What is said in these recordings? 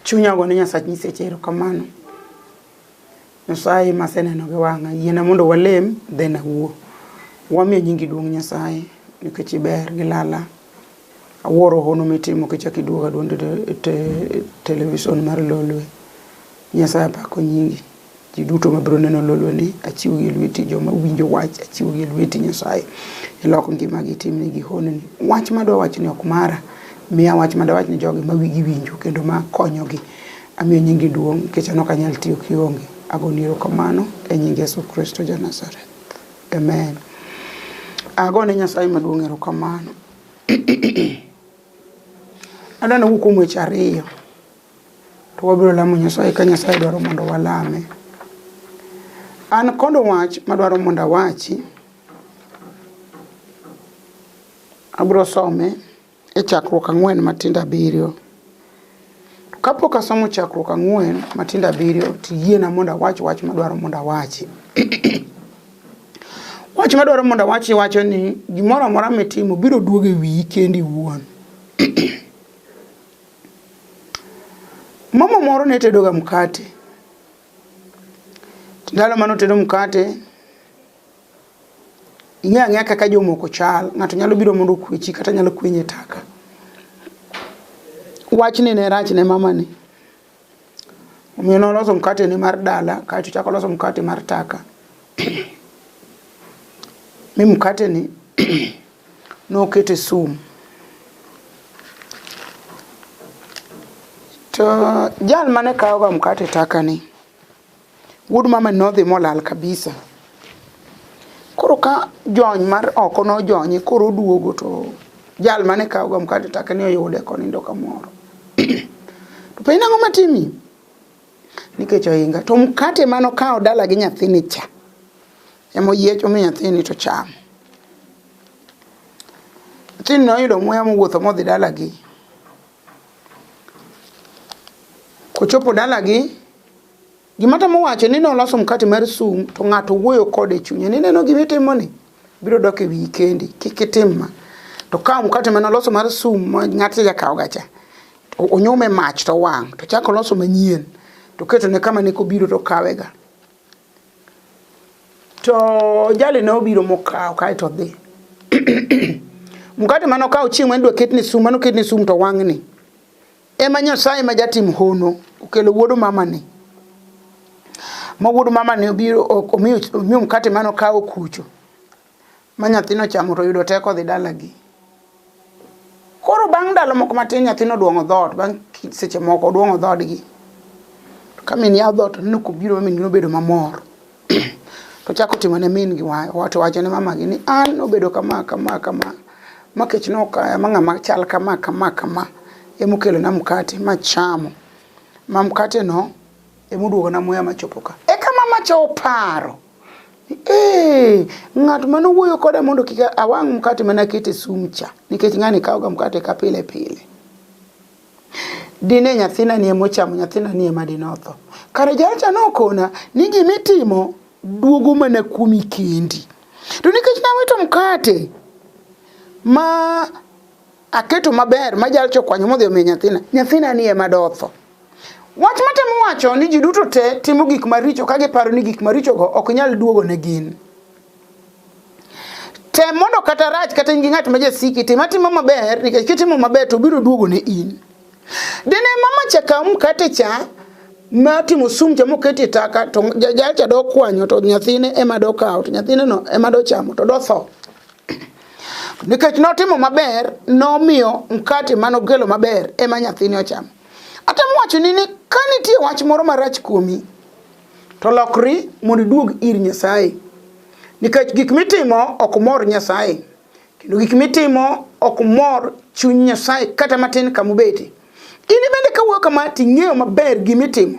chunya go ne Nyasaye nyiseche erokamano. Nyasaye maseneno gi wang'a yiena mondo walem then awuo. Wamiyo nyingi duong' Nyasaye nikech iber gi lala. Awuoro hono mitimo kichaki duoga duonde television mar Lolwe. Nyasaye apako nyingi. Ji duto mabiro neno Lolwe ni achiwo gi lweti, joma winjo wach achiwo gi lweti Nyasaye. Iloko ngimagi timnegi hononi. Wach madwa wach ni ok mara. Miya wach madwa wach ni jogi ma wigi winjo kendo ma konyogi. Amiyo nyingi duong' nikech an ok anyal tiyo kionge. Agoni erokamano e nying Yesu Kristo ja Nazareth. Amen. Agone Nyasaye maduong' erokamano. Adana hukumu weche ariyo. To wabiro lamo Nyasaye ka Nyasaye dwaro mondo walame. An kondo wach madwaro mondo awachi. Abiro some e chakruok 4 matindo 7. Kapok asomo chakruok 4 matindo 7 tiyiena mondo awach wach madwaro mondo awachi. Wach madwaro mondo awachi wacho ni gimoro amora mitimo biro duoge wiyi kendi iwuon. Mama moro ne tedoga mkate. Ndalo mano tedo mkate. Ing'e kaka jomoko chal, ng'ato nyalo biro mondo kwechi kata nyalo kwenye taka. Wach ni ne rach ne mama ni. Omiyo noloso mkate ni mar dala, kaeto chako loso mkate mar taka. Mi mkate ni nokete sum. To jal mane kaoga mkate taka ni. Wuod mama nodhi molal kabisa. Koro ka jony mar oko no jonyi koro duogo to jal mane kaoga mkate taka ni oyude konindo kamoro. To pe nang'o matimi? Nikech ohinga. To mkate mano kao dala gi nyathini cha. Emo yiecho mi nyathini to chamo. Nyathini noyudo muya mowuotho modhi dala gi. Kochopo dala gi, gimata mowacho ni noloso mkate mar sum to ng'ato wuoyo kode chunye ni neno gimitimo ni biro dok e wiyi kendi kik itim. To kawo mkate manoloso mar sum ma ng'ato jakao gacha. Onyume mach to wang' to chako loso manyien to keto ne kama ne kobiro to kawega. To jali ne obiro mokao kaeto dhi. Mkate mano kawo chieng' mane dwa ketni sum, mano ketni sum to wang' ni. Ema Nyasaye ma jatim hono okelo wuodo mama ni. Ma wuodo mama ni obiro omiyo mkate mano kawo kucho. Ma nyathino chamo to yudo teko dhi dala gi. Koro bang' ndalo moko matin nyathino duong'o dhot, bang' seche moko duong'o dhodgi. To ka min yaw dhot no kobiro min nobedo mamor. To chako timo ne min gi wacho ne mama gi ni an obedo kama. Ma kech no kaya ma ng'ama chal kama. Emukelo na mkate machamo. Ma mkate no emuduogo na muya machopo ka. E kama macho paro. Ng'at mano wuoyo koda mondo kika awang' mkate mana kete sumcha. Nikech ng'ani kaoga mkate ka pile. Dine nyathina ni emochamo, nyathina ni ema dinotho. Kare jalcha nokona ni gimitimo duogo mana kuomi kendi. To nikech nawito mkate ma aketo maber ma jalcho kwanyo modhi omiyo nyathina ni ema dotho. Wach matemo wacho ni ji duto te timo gik maricho ka giparo ni gik maricho go ok nyal duogo ne gin. Tem mondo kata rach kata ingi ng'at ma jasiki timo maber nikech kitimo maber to biro duogo ne in. Dine mama chaka mkate cha ma timo sum cha mokete taka to jalcha do kwanyo to nyathine ema do kawo to nyathine no ema do chamo to do tho. Nikech notimo maber nomiyo mkate manokelo maber ema nyathine ochamo. Ata mwacho ni ka nitie wach moro marach kuomi to lokri mondo duog ir Nyasaye. Nikech gik mitimo ok mor Nyasaye. Kendo gik mitimo ok mor chuny Nyasaye kata matin kamubeti. Ini bende kawuoyo kama ting'eyo maber gimitimo.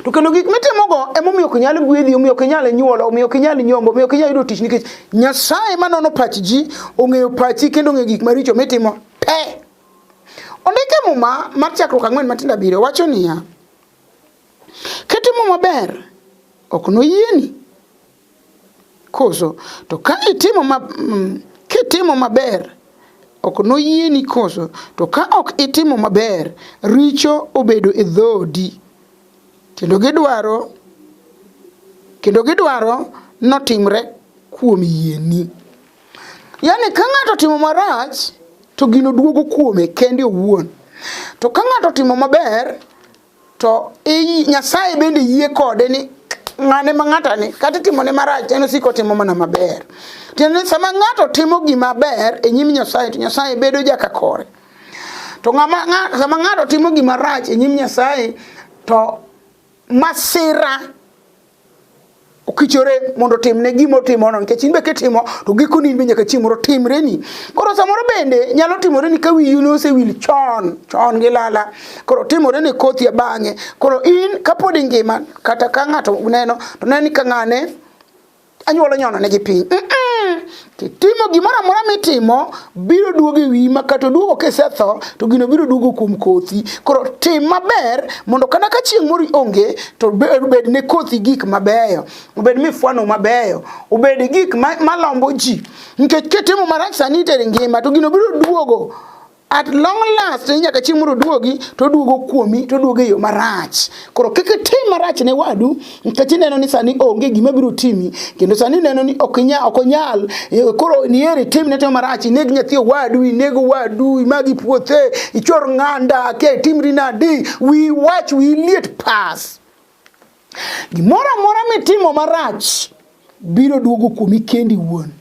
To kendo gik mitimo go emomiyo ok nyal gwedhi, omiyo ok nyal nyuolo, omiyo ok nyal nyombo, omiyo ok nyal yudo tich nikech Nyasaye manono pach ji ong'eyo pachi kendo ong'eyo gik maricho mitimo pe. Ondike muma mar chakruok 4 matindo 7 wacho niya, kitimo maber ok noyieni. Koso to ka kitimo maber ok noyieni koso, to ka ok itimo maber, richo obedo e dhodi. Kendo gidwaro notimre kuom yieni. Yani ka ng'ato timo marach, to gino duogo kuome kende owuon. To ka ng'ato timo maber, to Nyasaye bende yie kode ni ng'ane ma ng'atani kata timo ne marach en osiko timo mana maber. Tiende sama ng'ato timo gima ber e nyim Nyasaye, to Nyasaye bedo jakakore. To sama ng'ato timo gima rach e nyim Nyasaye, to masira okichore mondo timne gimo timo no, nikech in be kitimo to gikoni in be nyaka chieng' moro timreni. Koro samoro bende nyalo timoreni ka wiyi nosewil chon gi lala, koro timoreni kothi bang'e. Koro in kapod ngima, kata ka ng'ato neno to neni ka ng'ane anyuola nyono ne gi piny. Timo gimoro amora mitimo biro duogo e wiyi, ma kata duogo kisetho to gino biro duogo kuom kothi. Koro tim maber mondo kata ka chieng' moro onge to bed ne kothi gik mabeyo, obed mifwano mabeyo, obed gik malombo ji. Nikech kitimo marach sani tere ngima, to gino biro duogo at long last. Nyaka chieng' moro duogi, to duogo kuomi, to duogo e yo marach. Koro kik tim marach ne wadu, nikech neno ni sani onge gima biro timi, kendo sani neno ni ok onyal. Koro nieri tim ne to marach, ineg nyathi wadu, inego wadu, imagi puothe, ichor ng'anda, ke timri nadi, wi wach wi liet pas. Gimoro amora mitimo marach biro duogo kuomi kendi wuon.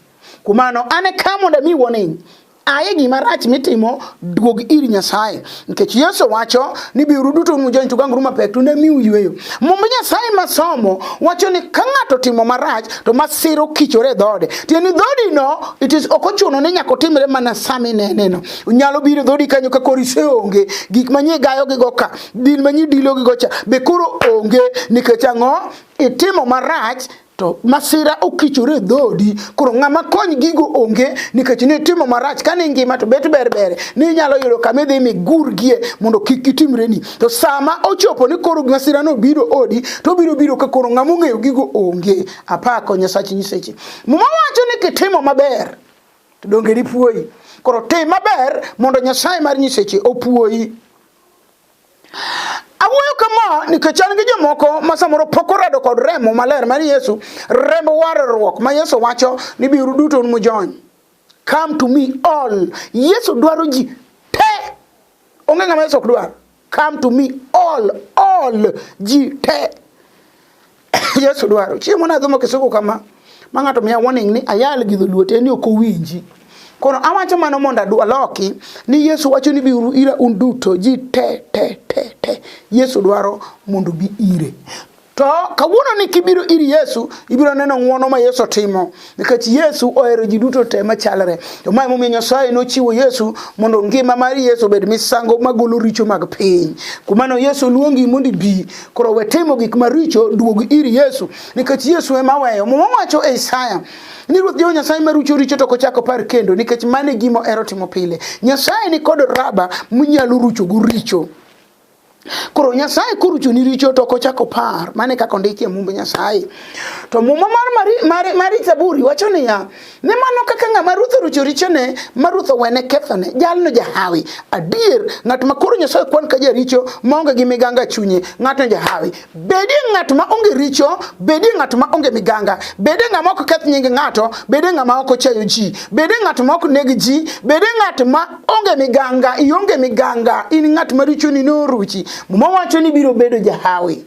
Kumano ane kamo da mi warning. Aye gima rach mitimo duog iri Nyasaye, nikech Yesu wacho ni biuru duto mujony to gangru mapek to ne miu yweyo. Mumbe Nyasaye masomo wacho ni ka ng'ato timo marach to masiro kichore dhode. Tieni dhodi no, it is okochuno ni nyaka timre mana sami neneno. Unyalo biro dhodi kanyo ka kori se onge, gik manye gayo gi goka, dil manye dilo gi gocha, be koro onge, nikech ang'o? Itimo marach to masira okichore dhodi. Koro ng'ama kony gigo onge, nikech ni timo marach. Kane ngima to bet ber ni nyalo yudo kama idhi migurgie mondo kik itimreni. To sama ochopo ni koro masira no biro odi, to biro ka koro ng'ama ong'eyo gigo onge. Apako Nyasachi nyiseche. Muma wacho ni kitimo maber to donge ni puoyi. Koro tim maber mondo Nyasaye mar nyiseche opuoyi. Awuoyo kama nikech an gi jomoko ma samoro pok orado kod remo maler mar Yesu, rembo warruok ma Yesu wacho ni biuru duto mujony. Come to me all. Yesu dwaro ji te. Onge ng'ama Yesu ok dwaro. Come to me all ji te. Yesu dwaro. Chiemo na dhomo kisuko kama, ma ng'ato miya warning ni ayal gi dholuote ni ok owinji. Kono awacho mano mondo aloki ni Yesu wacho ni biuru ira un duto ji te. Yesu dwaro mondo bi ire. To kawuono ni kibiro iri Yesu, ibiro neno ng'wono ma Yesu timo, nikech Yesu ohero ji duto te machalre. To mae momiyo Nyasaye nochiwo Yesu mondo ngima mar Yesu bed misango magolo richo mag piny. Kumano Yesu luongi mondo bi, koro we timo gik maricho, duog iri Yesu, nikech Yesu ema weyo. Muma wacho e Isaya ni Ruoth Jehova Nyasaye marucho richo to kochako par kendo, nikech mane gimo ero timo pile. Nyasaye ni kod raba munyalo rucho gu richo. Koro Nyasaye kurucho ni richo to kochako par, mane kako ndiki e mumbe Nyasaye. To muma mar Zaburi wacho niya, ne mano kaka ng'ama Ruoth orucho richone, ma Ruoth owene kethone, jalno jahawi. Adier, ng'at ma koro Nyasaye kwan ka jaricho maonge gi miganga chunye, ng'atno jahawi. Bedi ng'at ma onge richo, bedi ng'at ma onge miganga, bedi ng'ama ok keth nying ng'ato, bedi ng'ama ok ochayo ji, bedi ng'at ma ok neg ji, bedi ng'at ma onge miganga, ionge miganga, in ng'at ma richo ni no ruchi. Muma wacho ni biro bedo jahawi.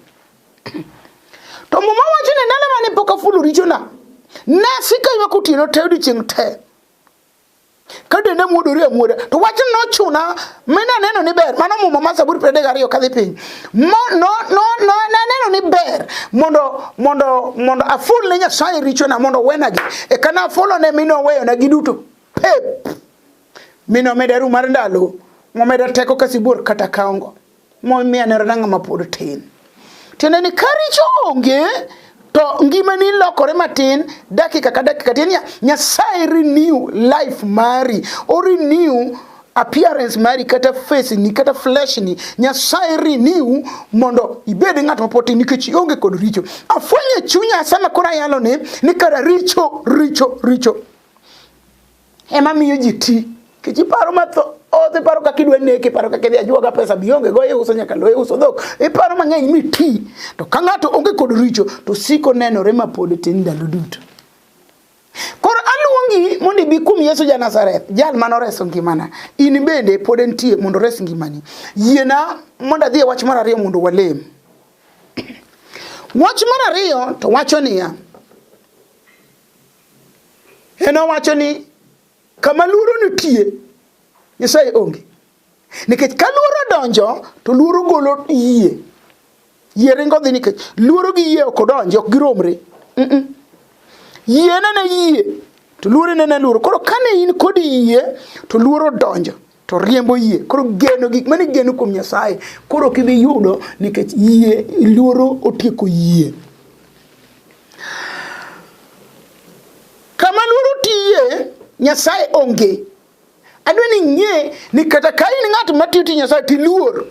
To muma wacho ni ndalo mane pok afulo richo na, nasika ywak otieno te odiechieng' te. Ka dende muodore amuoda, to wachno nochuna mina neno ni ber. Mano muma ma Zaburi 32 kadhi piny. Neno ni ber mondo aful ne Nyasaye richo na mondo wenagi. E kana afulo ne mino weyo na giduto. Pep. Mino mederu mar ndalo, momeda teko ka sibuor kata kaongo. Momiya ne ranga mapod tin. Tiende ni karicho onge, to ngima ni lokore matin, dakika ka dakika. Tiende Nyasaye renew life mari, o renew appearance mari, kata face ni, kata flesh ni. Nyasaye renew mondo ibed ng'at mapod tin, nikech onge kod richo. Afwenye chunya sama kora yalo ni kara richo. Ema miyo ji ti. Kichi paro matho ode paro ka kidwa neki paro ka kedhi ajuoga pesa bionge go uso nyaka lo uso dhok paro mang'eny miti to ka ng'ato onge kod richo to siko nenore mapod tin ndalo duto. Koro aluongi mondo ibi kum Yesu ja Nazareth, jal manoreso ngimana. In bende pod entie mondo res ngimani. Yiena mondo adhi e wach mar ariyo mondo walem. Wach mar ariyo to wacho niya, wacho ni kama luoro nitie Nyasaye onge. Nikech ka luoro donjo to luoro golo yie. Yie ringo dhi nikech luoro gi yie ok donjo, ok giromre. Yie nene yie to luoro nene luoro. Koro kane in kod yie to luoro donjo to riembo yie. Koro geno gik mane geno kuom Nyasaye koro kibi yudo nikech yie luoro otieko yie. Kama luoro tiye Nyasaye onge. Adwa ni ng'e ni kata ka in ng'at matiyo ti Nyasaye ti luor.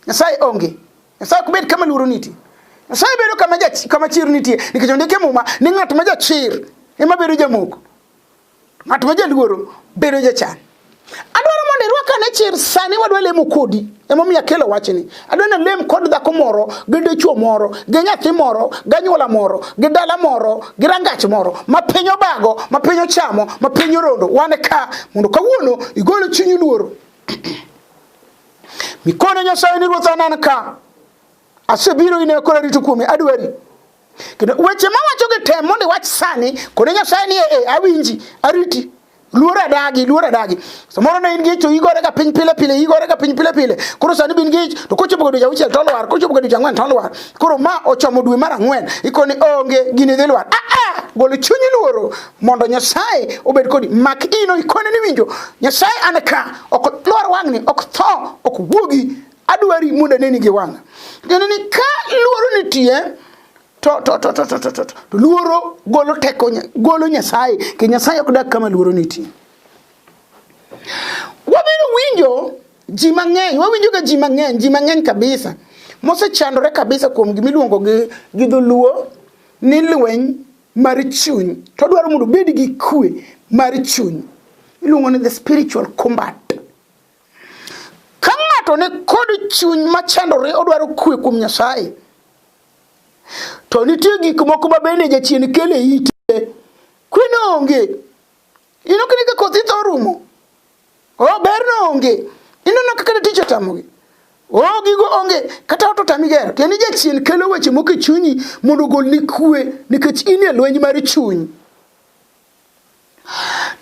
Nyasaye onge. Nyasaye ok bed kama luoro nitie. Nyasaye bedo kama chir nitie. Nikech ondike muma ni ng'at ma jachir ema bedo jamoko. Ng'at ma jaluoro bedo jachan. Adwaro mondo irwakane chir sani wadwa lemo kodi. Ema miya kelo wachni. Adwa ni lem kod dhako moro, gi dichuo moro, gi nyathi moro, gi anyuola moro, gi dala moro, gi rangach moro, ma piny obago, ma piny ochamo, ma piny orondo. Wan ka mondo kawuono igolo chunyi luoro. Mikone Nyasaye ni ruoth anan ka. Asebiro ine kora rito kuome adwari. Kendo weche mawacho gi tem mondo wach sani kone Nyasaye ni awinji ariti. Luora dagi. Samoro na ingi to igore ka piny pile. Koro sani bin gi to kochopo godo jauchiel to lwar, kochopo godo jang'wen to lwar. Koro ma ochomo dwe mar ang'wen. Ikoni onge gini dhi lwar. Golo chunyi luoro mondo Nyasaye obed kodi. Mak ino ikone ni winjo. Nyasaye an ka ok lwar wang'ni, ok tho, ok wuogi. Adwari mondo neni gi wang'a. Kendo ni ka luoro nitie to luoro golo teko, golo Nyasaye ke Nyasaye ok dak kama luoro nitie. Wabiro winjo ji mang'eny kabisa mosechandore kabisa kuom gimiluongo gi dholuo ni lweny mar chuny. To dwaro mondo bed gi kwe mar chuny. Iluongo ni the spiritual combat. Ka ng'ato ne kod chuny machandore odwaro kwe kuom Nyasaye, to nitie gik moko ma bende jachien kele ite. Kweno onge. Ino kini ka kothi to rumo. Ber no onge. Ino no kaka tich otamogi. Gigo onge. Kata oto tamigero. Tieni jachien kelo weche moko e chunyi mondo gol ni kwe nikech in e lweny mar chuny.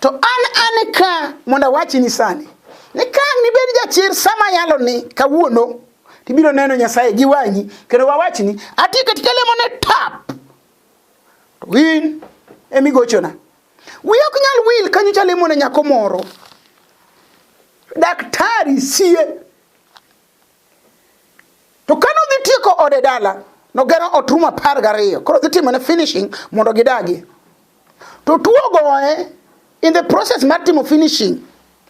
To an ka mondo wachi ni sani. Ni kang ni bed jachir sama yalo ni kawuono. Tibiro neno Nyasaye gi wanyi kendo wawachni ati katika lemo ne tap to win emigochona wi ok nyal wil kanyo chalemo ne nyako moro daktari sie to kano dhi tieko ode dala no gero otruma 12 koro dhi timo ne finishing mondo gidagi to tuo goe in the process mar timo finishing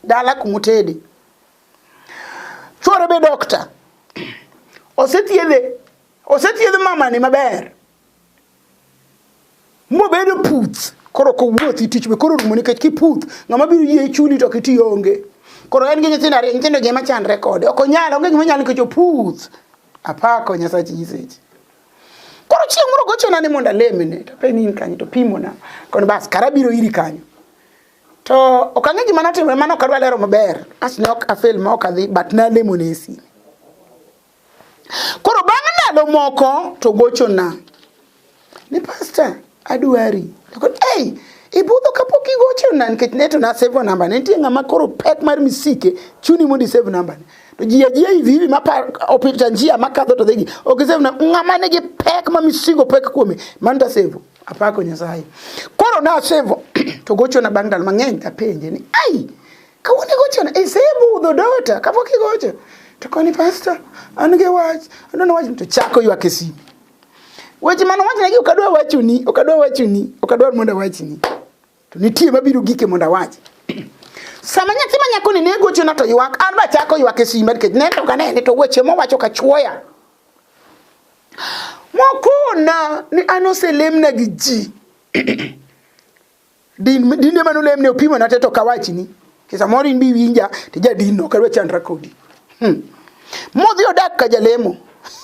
dala kumutedi chore be doctor Osetiedhe mama ni maber. Mo bedo puth. Koro ko wuothi tich be koro rumo nikech kiputh ng'ama biro yie chuli to kiti onge. Koro en gi nyithindo gi machandre kode. Ok onyalo onge gima nyalo nikech oputh. Apako Nyasaye Nyiseche. Koro chieng' moro gochona ni mondo alemne to pe nin kanyo to pimona. Kono bas karabiro iri kanyo. To ok ang'e gima notimore mano ok adwa lero maber. As ne ok afel ma ok adhi but nalemo nesi. Koro bang' ndalo moko to gochona ni pastor adwari. To ibudho kapok igochona nikech ne to na save number. Nitie ng'ama koro pek mar misike chuni mondo save number. To ji hivi ma opita njia makadho to dhegi. Ok save na ng'ama nigi pek ma misigo pek kuome manda save. Apako Nyasaye. Koro na save to gochona bang' ndalo mang'eny apenje ni kawuono gochona save udho dota kapok igocho. To koni pastor an ge wach anono wach to chako ywak e simu. Weche mano wach negi okadwa wachuni mondo wachni. To nitie mabiro gike mondo wach. Sama nyathi manyako ni nego chuna to ywak an ba chako ywak e simu nikech ne to kanene to weche mowacho ka chuoya. Mokona ni anoselemna gi ji. Dinde mano lemne opimo na teto kawachni. kisa mori bi winja ti jadino ka we chandra kodi modhi odak ka jalemo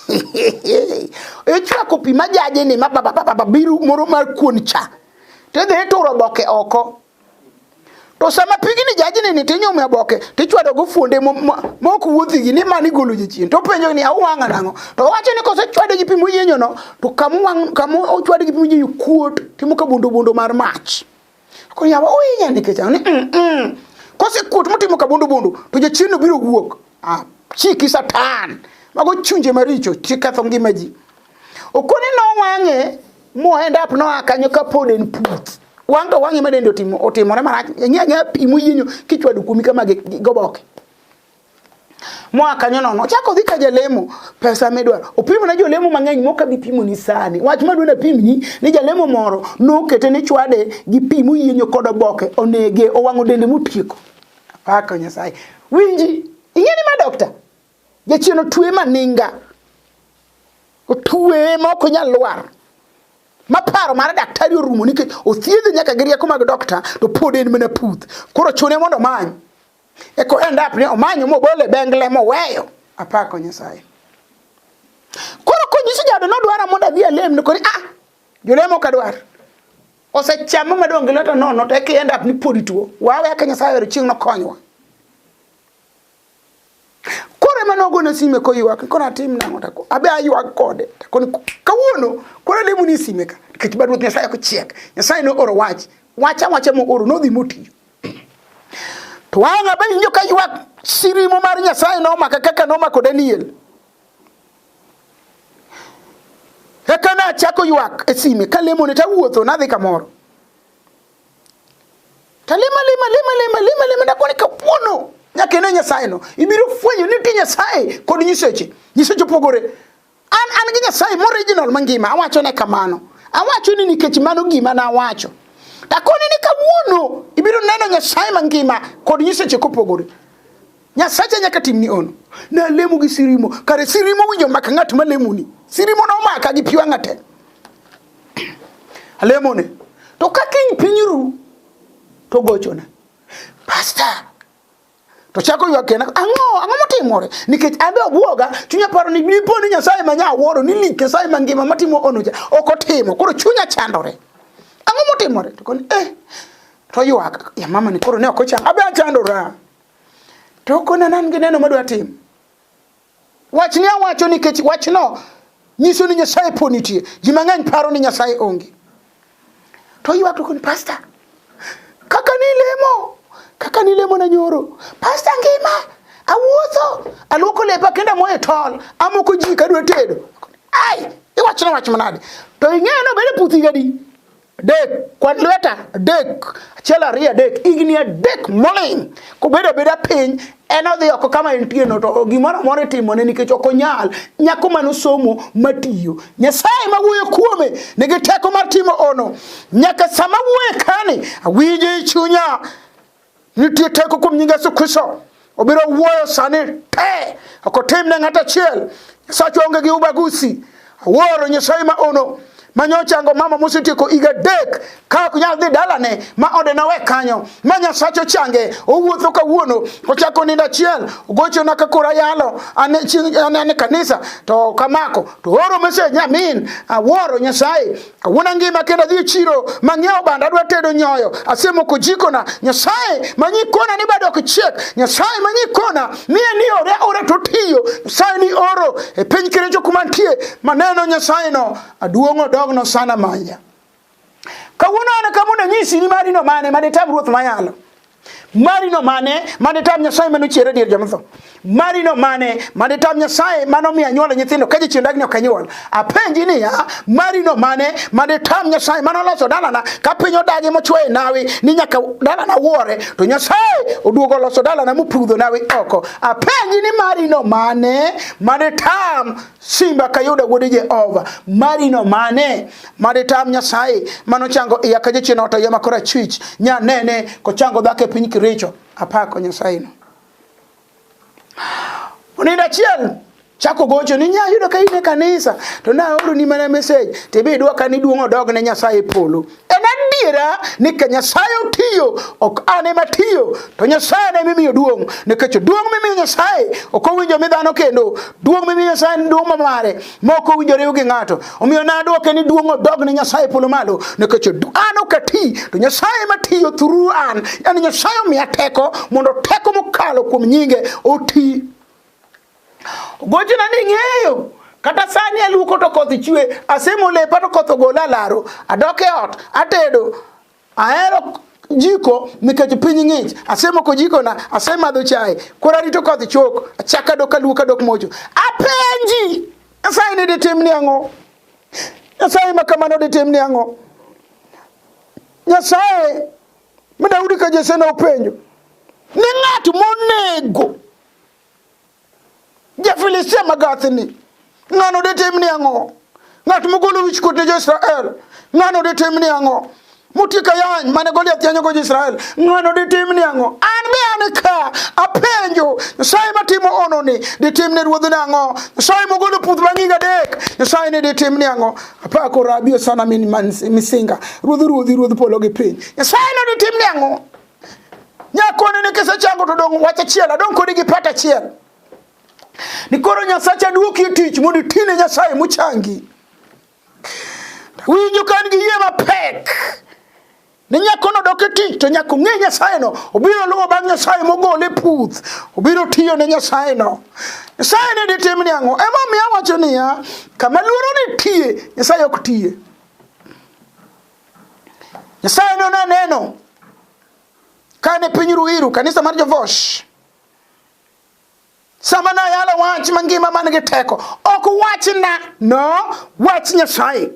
e chwa ko pi majaje ni mababa biru moro mar kuon cha te de to roboke oko to sama pigini jaje ni tinyo me boke ti chwado go fuonde mo ku wuthi gi ni mani golo ji chin to penjo ni awanga nango to wacho ni ko se chwado gi pi muyenyo no to kamu o chwado gi pi muyenyo kuot ti mo ka bundo mar mach ko yawa o yinya ni kecha ni ko se kuot motimo ka bundo to je chino biro wuok chiki satan mago chunje maricho chikatho ngima ji okoni no wange mo end up no akanyo ka poden put wanga wange madendo otimo marach nyanya pimu yinyo kichwado kumi kama goboke mo akanyo no chako dhika jalemo pesa medwaro opimo na jolemo mang'eny moka bipimo ni sani wach madwa na pimni ni jalemo moro no kete ni chwade gi pimu yinyo kod oboke onege owango dende mutieko paka Nyasaye winji ingeni ma dokta jachino tuwe maninga otuwe ma ok nyal lwar maparo mar daktari orumo nikech othiedhe nyaka gi rieko mag dokta to pod en mana puth koro chune mondo many eko end up ni omanyo mo bole bengle mo weyo apako Nyasaye koro konyiso jado no dwara mondo adhi alem ni koni jolemo ka dwar osechamo madongo leta nono to end up ni podi tuo wawe ka Nyasaye ero chieng no konywa kore manogo na sime ko ywak kona tim nango tako abe aywak kode koni kawuono kore lemu ni sime ka kitibadu Nyasaye ko chiek Nyasaye no oro wacha mo oro no dhi moti to wanga be injo ka ywak sirimo mar Nyasaye no maka kaka no mako Daniel ekana chako ywak e sime ka lemo ne tawuotho na dhi kamoro talima lima na koni kapuono nyaka ne Nyasaye no ibiro fwenyo ni ti Nyasaye kod nyiseche pogore an gi Nyasaye original mangima awacho ne kamano awacho ni nikech mano gima na awacho takoni ni kawuono ibiro neno Nyasaye mangima kod nyiseche kopogore Nyasaye nyaka timni ono na lemu gi sirimo kare sirimo winjo maka ng'at ma lemuni sirimo no maka gi piwa ng'ate alemone to kaking pinyru to gochona pastor to chako ywakena ango motimore nikech abe obuoga chunya paro ni bipo ni Nyasaye manya aworo ni like Nyasaye mangima matimo onoja okotimo koro chunya chandore ango motimore to kon to ywak ya mama ni koro ne okocha abe achandora to kona nan gi neno madwa tim wach ni awacho nikech wach no nyiso ni Nyasaye ponitie ji mang'eny paro ni Nyasaye onge to ywak to kon pastor kaka ni lemo na nyoro pastor ngima awuotho aloko lepa kenda moye tol amoko ji kadwa tedo iwacho wach manade to ing'eno bede puthi gadi dek kwan lweta dek achiel ariyo dek igni dek moling kubedo beda piny eno dhi oko kama entie no to gimoro moro timone nikech ok onyal nyako manosomo matiyo Nyasaye mawuoyo kuome nigi teko mar timo ono nyaka sama wuoye kani awinje chunya nitie teko kuom nyinga Yesu Kristo obiro wuoyo sani te ok otimne ng'at achiel Nyasaye onge gi ubagusi awuoro Nyasaye ma ono manyochango mama musitieko iga dek ka ok nyal dhi dalane ma ode na we kanyo ma Nyasaye change owuotho kawuono ochako ninda achiel gocho na ka kora yalo ane kanisa to kamako to oro message nyamin awuoro Nyasaye awuna ngima kenda dhi chiro mang'iewo banda dwa tedo nyoyo asemo kujiko na Nyasaye manyikona ni bado kichek Nyasaye manyikona ni ore to tiyo Nyasaye ni oro e piny kirecho kumantie maneno Nyasaye no aduongo dogno sana manya kawuono ana kamuna nyisi ni mari no mane madetam ruoth mayalo mari no mane madetam Nyasaye mano chiere dir jamatho mari no mane madetam Nyasaye mano mi anyuola nyithindo kaje chiendagni okanyuol apenji ni ya mari no mane madetam Nyasaye mano loso dalana ka piny odagi mochwe nawi ni nyaka dalana wuore to Nyasaye oduogo loso dalana mopudho nawi oko apenji ni mari no mane madetam simba kayuda wuode Jehova mari no mane madetam Nyasaye mano chango iya kaje chieno to yama kora chwich nya nene ko chango dhake piny kiricho apako Nyasaye no uninda chiel chako gocho ni nya yudo ka ine kanisa to na oro ni mana message te be dwa ka ni duongo dog ne Nyasaye polo en adiera ni ka Nyasaye tiyo ok ane matiyo to Nyasaye ne mimiyo duong nikech duong mimiyo Nyasaye ok owinjo mi dhano kendo duong mimiyo Nyasaye ni duong mamare moko owinjo riw gi ng'ato omiyo na duoke ni duong odog ni Nyasaye polo malo nikech an ok ati to Nyasaye matiyo through an yani Nyasaye omiya teko mondo teko mokalo kuom nyinge oti gojina ni ng'eyo kata sani aluoko to koth chwe asemo lepa to koth gola laro adoke ot atedo ahero jiko nikech piny ng'ich asemo ko jiko na asemadho chai kora rito koth chok achaka dok aluoka dok mocho apenji Nyasaye ne ditimni ang'o Nyasaye makamano ditimni ang'o Nyasaye ma Daudi ka Jesse ne openjo ni ng'at monego Filistia magathini ng'ano ditimni ang'o ng'at mogolo wich kuot ne jo-Israel ng'ano ditimni ang'o mutika yany mane Goliath yanyo go Israel ng'ano ditimni ang'o an be an ka apenjo Nyasaye matimo ononi ditimne ruodhne ang'o Nyasaye mogolo puth bang'iga adek Nyasaye ne ditimni ang'o apako rabio sana min misinga ruodh polo gi piny Nyasaye ne ditimni ang'o nyakone ne kisechango to dong wach achiel adong kodi gi pat achiel ni koro Nyasacha duoki tich mondo tine Nyasaye muchangi winjo kan gi yie mapek ni nyakono doke tich to nyako ng'e Nyasaye no obiro luwo bang' Nyasaye mogole puth obiro tiyo ne Nyasaye no Nyasaye ne ditimni ang'o ema miya wacho niya kama luoro ni tie Nyasaye ok tiye Nyasaye no naneno kane piny Ruiru kanisa mar Jovosh sama na yalo wach mangima man gi teko ok wach na no wach Nyasaye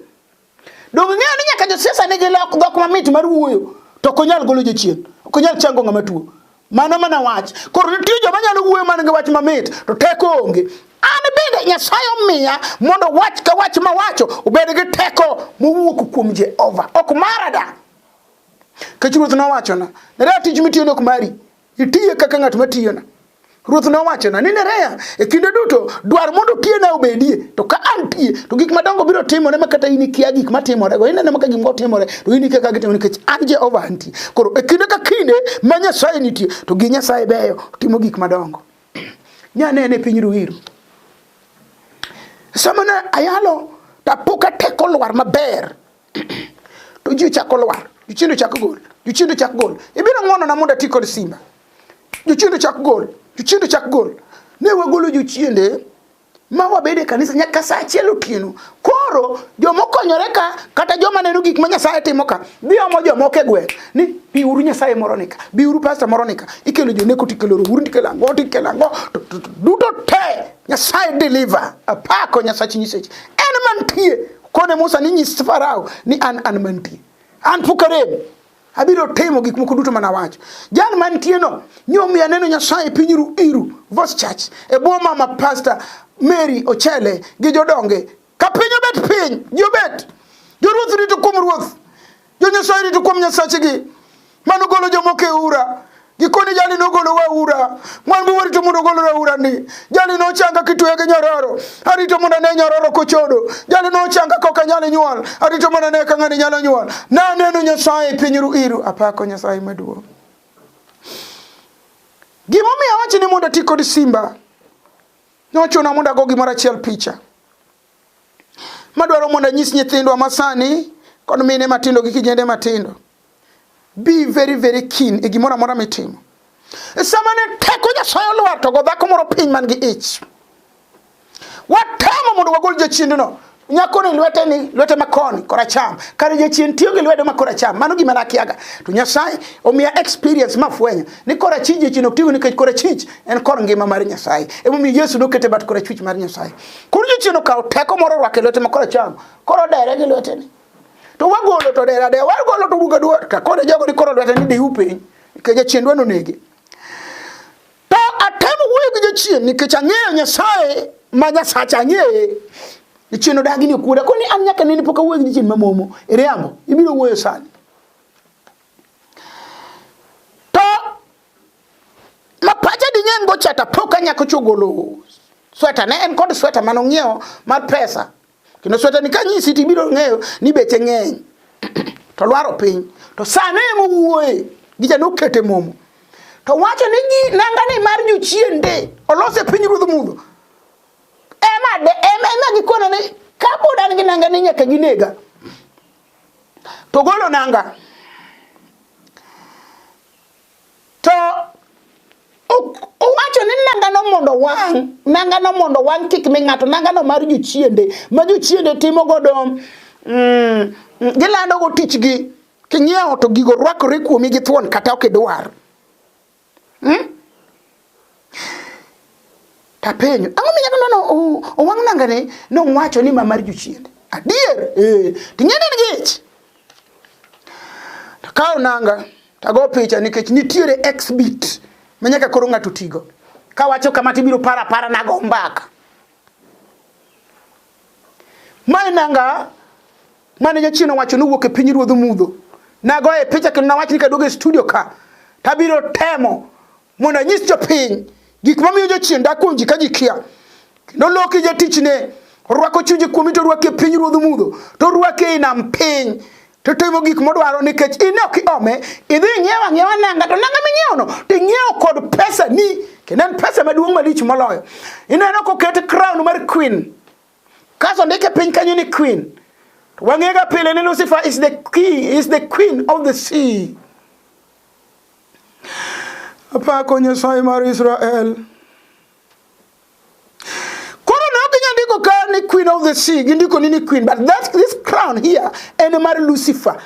dong ng'eyo ni nyaka josiasa nigi dhok mamit mar wuoyo to ok onyal golo jochien ok onyal chango ng'ama tuo mano mana wach koro nitie joma nyalo wuoyo man gi wach mamit to teko onge an bende Nyasaye omiya mondo wach ka wach mawacho obed gi teko mowuok kuom Jehova ok marada kech Ruoth nowachona nera tich mitiyo ok mari itiye kaka ng'at matiyona Ruoth nowachona ni Nerea e kinde duto dwar mondo tiena obedie to ka antie to gik madongo biro timore makata in ikia gik matimore go inene maka gimgo timore to in ikia kaka timore nikech an Jehova antie koro e kinde ka kinde ma Nyasaye nitie to gi Nyasaye beyo timo gik madongo nyanene piny Ruiru sama na ayalo tapuka teko lwar maber to ji chako lwar Juchindo chak gol ibiro ng'wono na mondo ati kod simba Juchindo chak gol ne wagolo jochiende ma wabede kanisa nyaka saa achiel otieno koro joma okonyore ka kata joma neno gik ma Nyasaye timo ka biomo jomoko e gweng' ni biuru Nyasaye moro nika biuru pastor moro nika ikelo joneko tikelo rohuru tikelo ang'o duto te Nyasaye deliver apako Nyasaye nyiseche en mantie kone Musa ni nyis Farao ni an mantie an pukarem abiro timo gik moko duto mana wacho jan mantie no nyomi aneno Nyasaye piny Ruiru Voice Church e boma ma pastor Mary Ochele gi jodonge ka piny obet piny jobet joruoth rito kuom ruoth jo Nyasaye rito kuom Nyasache gi mano golo jomoko e ura gikoni jali no golo wa ura mwan bi warito mondo golo wa ura ni jali no changa kitwe gi nyororo arito mondo ne nyororo kochodo jali no changa koka nyalo nyuol arito mondo ne kang'ani nyalo nyuol na neno Nyasaye piny Ruiru apako Nyasaye maduong' gimo miya wacho ni mondo ti kod simba nochuna mondo ago gimoro achiel picha madwaro mondo anyis nyithindwa masani kod mine matindo gi kijende matindo be very very keen e gimoro amora mitimo sama ne teko Nyasaye olwar to go dhako moro piny man gi ich watemo mondo wagol jochiende no nyako ni lwete makoni koracham kare jachien tiyo gi lwedo makoracham mano gima nakiaga to Nyasaye omiya experience mafwenya ni korachich jachien ok tiyo nikech korachich en kor ngima mar Nyasaye emomiyo Yesu nokete bat korachich mar Nyasaye koro jachien okawo teko moro rwake lwete makoracham koro dere gi lwete ni to wagolo to dera de wagolo to buga duo ka kode jogo ni koro lwete ni diu piny nikech jachien dwano nege to atemo wuoyo gi jachien nikech ang'eyo Nyasaye ma Nyasacha ang'eye Ichino dagi ni okuda koni an nyaka nini poka wuoyo gi jachien mamomo iriambo ibiro wuoyo sani to mapacha di nyengo chata poka nyaka chogolo sweta ne en kod sweta mano ng'iewo mar pesa kino sweta ni kanyisi tibiro ng'eyo ni beche ng'eny to lwaro piny to sane mowuoye gi janokete momo to wacho ni gi nangane mar jochiende olose piny ruodh mudho ema gikono ni kapodan gi nangane nyaka ginega to golo nanga to owacho ni nangano mondo wang kik mi ng'ato nangano mar jochiende ma jochiende timo godo gilando go tichgi kinyiewo to gigo rwakore kuomi gi thuon kata ok idwar tapenyo ang'o minyaka nono owang' nangane nowacho ni mar jochiende adier ting'ene ngich kaw nanga tago picha nikech nitiere exhibit manyaka koro ng'ato tigo kawacho kama tibiro para nago mbaka mai nanga mane jachino wacho nuwuok e piny ruodh mudho nago e picha kendo nawacho ni kaduogo e studio ka tabiro temo mondo anyis jopiny gik mamiyo jochien dak kuom ji ka ji kia kendo loki jatichne orwako chunje kuomi to orwako e piny ruodh mudho to orwako e nam piny to timo gik modwaro nikech in ok iome idhi nyiewa nanga to nanga minyiewono to nyiewo kod pesa ni kendo en pesa maduong' malich moloyo ineno koket crown mar queen kaso ndike piny kanyo ni queen to wang'ega pile ni Lucifer is the queen of the sea. Apako Nyasaye mar Israel ni queen of the sea gindiko ni queen but that's this crown here and mar Lucifer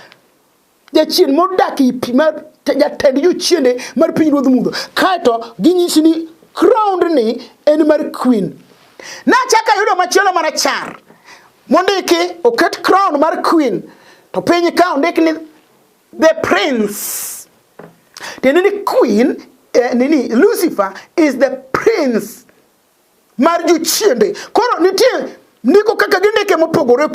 jachien modaki pi mar jatend jochiende mar piny ruodh mudho kato ginyisi ni crown ni en mar queen na chaka yudo machielo marachar mondiki oket crown mar queen to piny ka ondiki ni the prince tenini queen Lucifer is the prince mar jochiende koro nitie niko kaka gendeke mopogore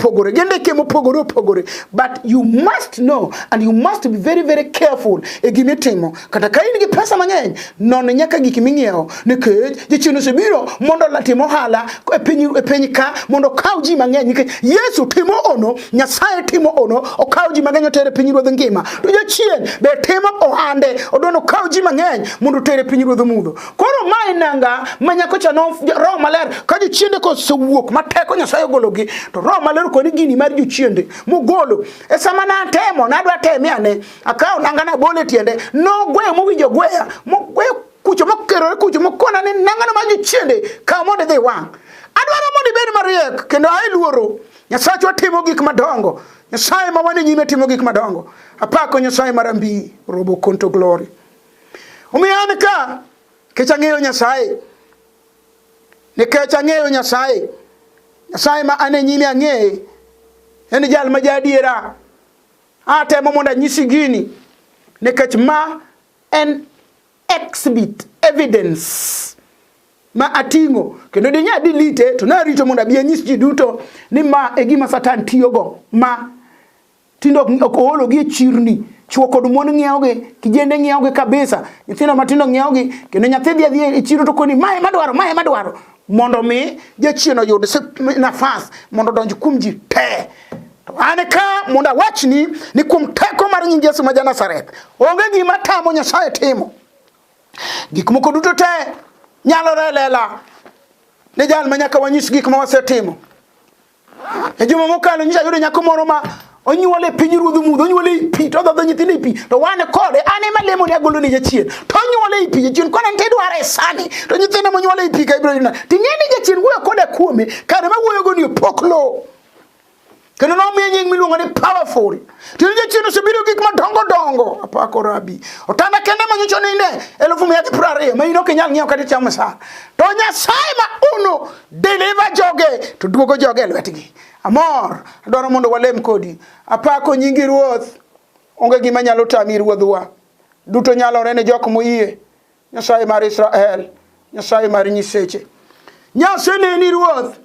but you must know and you must be very very careful e gimitimo kata ka in gi pesa mang'eny non nyaka gik ming'iewo nikech jochiende osebiro mondo latimo hala e piny ka mondo kaw ji mang'eny nikech Yesu timo ono Nyasaye timo ono okaw ji mang'eny otere piny ruodh ngima to jochien be timo ohande odono kaw ji mang'eny mondo tere piny ruodh mudho koro mai nanga manyako cha no Roho Maler ka jochiende ko sewuok mateko Nyasaye gologi to Roho Maler ko ni gini mar jochiende mogolo e sama na temo nadwa teme ane akaw nanga na bole tiende no gweyo mowinjo gweya mogweyo kucho mokero kucho mokona ni nanga na mar jochiende ka mondo dhi wang' adwaro mondo ibed mariek kendo ai luoro Nyasaye timo gik madongo Nyasaye ma wane nyime timo gik madongo apako Nyasaye marambi robo konto glory umiane ka kechang'eyo Nyasaye nikechang'eyo Nyasaye ma ane nyime ang'eye en jal ma jadiera atemo mondo anyisi gini nikech ma en exhibit evidence ma atingo kendo dinya dilite to narito mondo abi anyis ji duto ni ma e gima Satan tiyogo ma tindo ok olo gi chirni chuo kod mon ng'iewogi kijende ng'iewogi kabisa nyithindo matindo ng'iewogi kendo nyathi dhi e chiro to koni mae madwaro mondo mi jachien oyud nafas mondo donj kuom ji te to ane ka mondo awachni ni kuom teko mar nying Yesu ma Nazareth onge gima tamo Nyasaye timo gik moko duto te nyalore lela ne jal ma nyaka wanyis gik ma wasetimo e juma mokalo nyisa yudo nyako moro ma onyuole piny ruodh mudho onyuole pi to dhodho nyithinde pi to wane kode ane malemo ne agolo ne jachien to onyuole pi jachien kona nte dware sani to nyithinde monyuole pi ka ibro yuna ting'eni jachien wuoyo kode kuome kare ma wuoyo go ni opoklo kendo no miye nying miluongo ni powerful to jachien osebiro gik madongo apako rabi otanda kende manyocho ninde 1120 ma ino kenyal ng'iewo kata chamo sa to Nyasaye ma uno deliver joge to duogo joge lwetgi amor adwaro mondo walem kodi apako nyingi ruoth onge gima nyalo tami ruodhwa duto nyalore ne jok moyie Nyasaye mar Israel Nyasaye mar nyiseche Nyasaye ni ruoth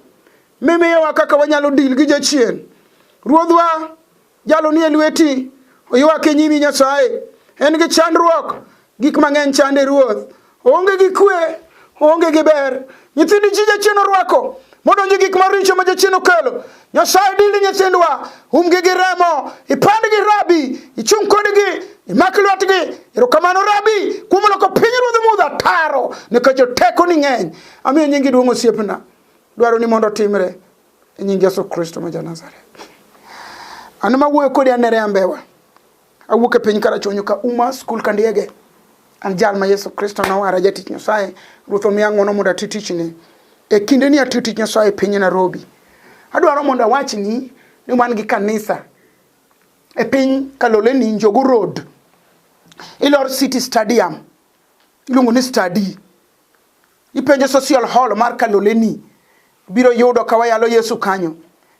mimiyowa kaka wanyalo dil gi jachien ruodhwa jalo ni lweti oywak e nyimi Nyasaye en gi chandruok gik mang'eny chande ruoth onge gi kwe onge gi ber nyithindi ji jachien orwako modonjo gik maricho ma jachien okelo. Nyasaye dili nyithindwa, umgi gi remo, ipandgi rabi, ichung kodgi, imak lwetgi. Erokamano rabi, kuom loko pinyruodh mudha taro, nikech teko ni ng'eny. Amiyo nyingi duong' osiepna, dwaro ni mondo timre e nying Yesu Kristo ma Nazareth. An ma wuoyo kodi anere ambewa. Awuok e piny Karachuonyo ka uma skul kandiege. An jal ma Yesu Kristo nawara jatich Nyasaye, Ruoth omiya ng'wono mondo ati tichni. E kinde ni ati tich Nyasaye piny Nairobi. Adwaro mondo awachni ni wan gi kanisa e piny Kaloleni, Njogu Road, Ilor City Stadium, iluongo ni Stadi. Ipenjo social hall mar Kaloleni, biro yudo ka wayalo Yesu kanyo.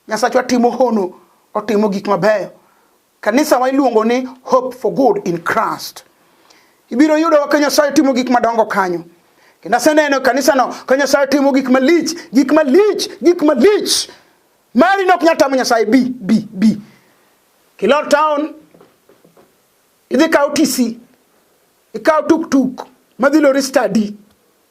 Nyasachwa timo hono, otimo gik mabeyo. Kanisa wa iluongo ni Hope for Good in Christ. Ibiro yudo ka Nyasaye timo gik madongo kanyo. Kendo aseneno kanisa no ka Nyasaye timo gik malich. Mari nok nyal tamo Nyasaye bi. Kilor town, idhi kaw TC, ikaw tuk madhi Lor Stadi.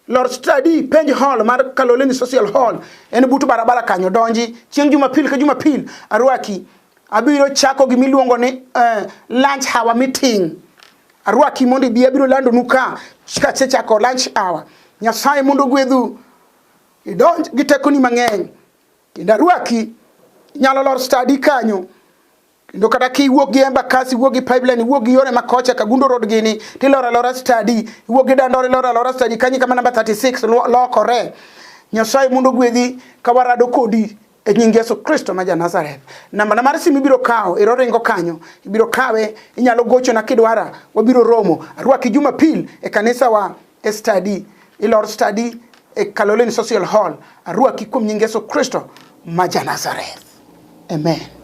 Lor Stadi penj hall mar Kaloleni social hall, en butu barabara kanyo donji. Chieng' Jumapil ka Jumapil arwaki. Abiro chako gi miluongo ni lunch hour meeting. Arwaki mondo bi abiro lando nuka ka chako lunch hour. Nyasaye mondo gwedhu. Idonj gi tekoni mang'eny. Kendo arwaki nyalo Lor Stadi kanyo. Kendo kata ki wuok gi Embakasi, wuok gi Pipeline, wuok gi yore makocha Kagundo Road gini, ti Lor Stadi, wuok gi Dandore Lor Stadi kanyi kama namba 36 lokore. Nyasaye mondo gwedhi ka warado kodi e nying Yesu Kristo ma Nazareth. Namba mar simu ibiro kawo, ringo kanyo, ibiro kawe, inyalo gocho na kidwara, wabiro romo. Arwaki Jumapil e kanisa wa Stadi, Ilor Stadi e Kaloleni social hall. Arwaki kuom nying Yesu Kristo ma Nazareth. Amen.